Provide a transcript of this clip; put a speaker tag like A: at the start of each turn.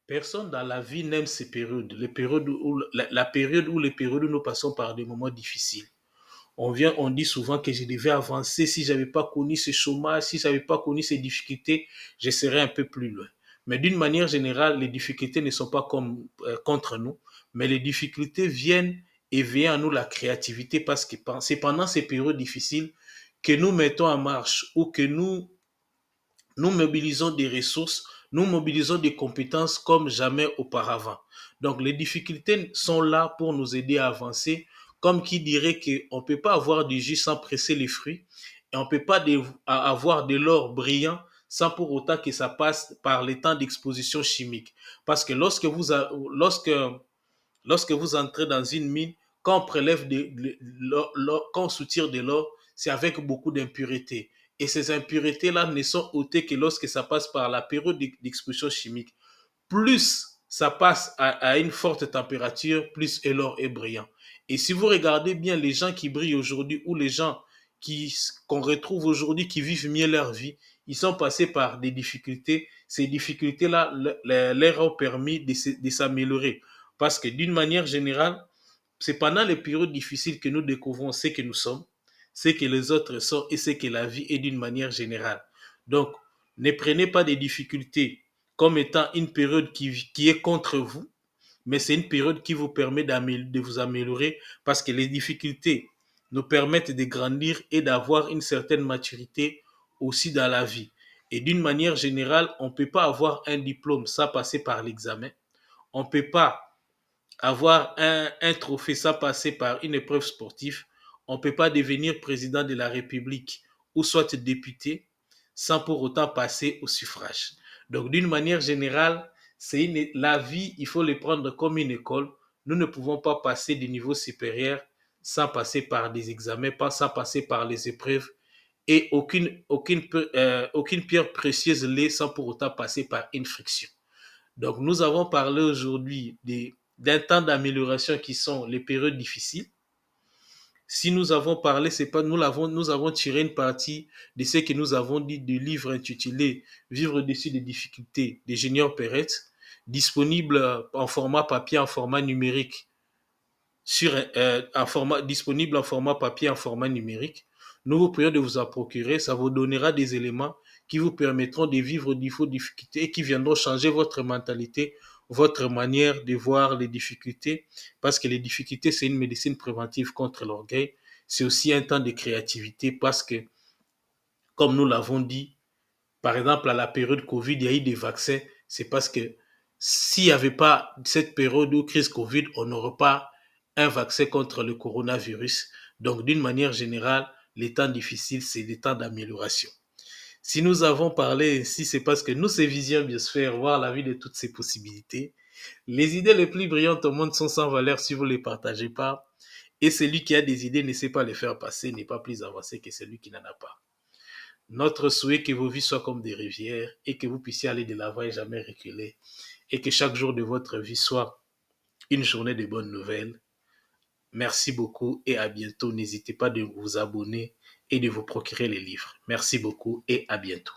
A: Personne dans la vie n'aime ces périodes, les périodes où, la période où les périodes où nous passons par des moments difficiles. On dit souvent que je devais avancer si j'avais pas connu ce chômage, si j'avais pas connu ces difficultés, je serais un peu plus loin. Mais d'une manière générale, les difficultés ne sont pas comme contre nous, mais les difficultés viennent éveiller en nous la créativité parce que c'est pendant ces périodes difficiles que nous mettons en marche ou que nous mobilisons des ressources, nous mobilisons des compétences comme jamais auparavant. Donc les difficultés sont là pour nous aider à avancer, comme qui dirait qu'on ne peut pas avoir du jus sans presser les fruits, et on ne peut pas avoir de l'or brillant sans pour autant que ça passe par les temps d'exposition chimique. Parce que lorsque vous entrez dans une mine, quand on prélève quand on soutire de l'or, c'est avec beaucoup d'impuretés. Et ces impuretés-là ne sont ôtées que lorsque ça passe par la période d'exposition chimique. Plus ça passe à une forte température, plus l'or est brillant. Et si vous regardez bien les gens qui brillent aujourd'hui ou les gens qu'on retrouve aujourd'hui qui vivent mieux leur vie, ils sont passés par des difficultés. Ces difficultés-là leur ont permis de s'améliorer. Parce que d'une manière générale, c'est pendant les périodes difficiles que nous découvrons ce que nous sommes, ce que les autres sont et ce que la vie est d'une manière générale. Donc, ne prenez pas des difficultés comme étant une période qui est contre vous, mais c'est une période qui vous permet de vous améliorer parce que les difficultés nous permettent de grandir et d'avoir une certaine maturité aussi dans la vie. Et d'une manière générale, on ne peut pas avoir un diplôme sans passer par l'examen. On ne peut pas avoir un trophée sans passer par une épreuve sportive. On ne peut pas devenir président de la République ou soit député sans pour autant passer au suffrage. Donc, d'une manière générale, la vie, il faut le prendre comme une école. Nous ne pouvons pas passer des niveaux supérieurs sans passer par des examens, pas sans passer par les épreuves. Et aucune pierre précieuse l'est sans pour autant passer par une friction. Donc, nous avons parlé aujourd'hui d'un temps d'amélioration qui sont les périodes difficiles. Si nous avons parlé, c'est pas nous avons tiré une partie de ce que nous avons dit du livre intitulé Vivre au-dessus des difficultés de Junior Perret, disponible en format papier, en format numérique disponible en format papier, en format numérique. Nous vous prions de vous en procurer. Ça vous donnera des éléments qui vous permettront de vivre vos difficultés et qui viendront changer votre mentalité, votre manière de voir les difficultés. Parce que les difficultés, c'est une médecine préventive contre l'orgueil. C'est aussi un temps de créativité parce que, comme nous l'avons dit, par exemple, à la période Covid, il y a eu des vaccins. C'est parce que s'il n'y avait pas cette période de crise Covid, on n'aurait pas un vaccin contre le coronavirus. Donc, d'une manière générale, les temps difficiles, c'est des temps d'amélioration. Si nous avons parlé ainsi, c'est parce que nous, ces visions biosphère, voir la vie de toutes ces possibilités. Les idées les plus brillantes au monde sont sans valeur si vous ne les partagez pas. Et celui qui a des idées ne sait pas les faire passer, n'est pas plus avancé que celui qui n'en a pas. Notre souhait est que vos vies soient comme des rivières et que vous puissiez aller de l'avant et jamais reculer. Et que chaque jour de votre vie soit une journée de bonnes nouvelles. Merci beaucoup et à bientôt. N'hésitez pas de vous abonner et de vous procurer les livres. Merci beaucoup et à bientôt.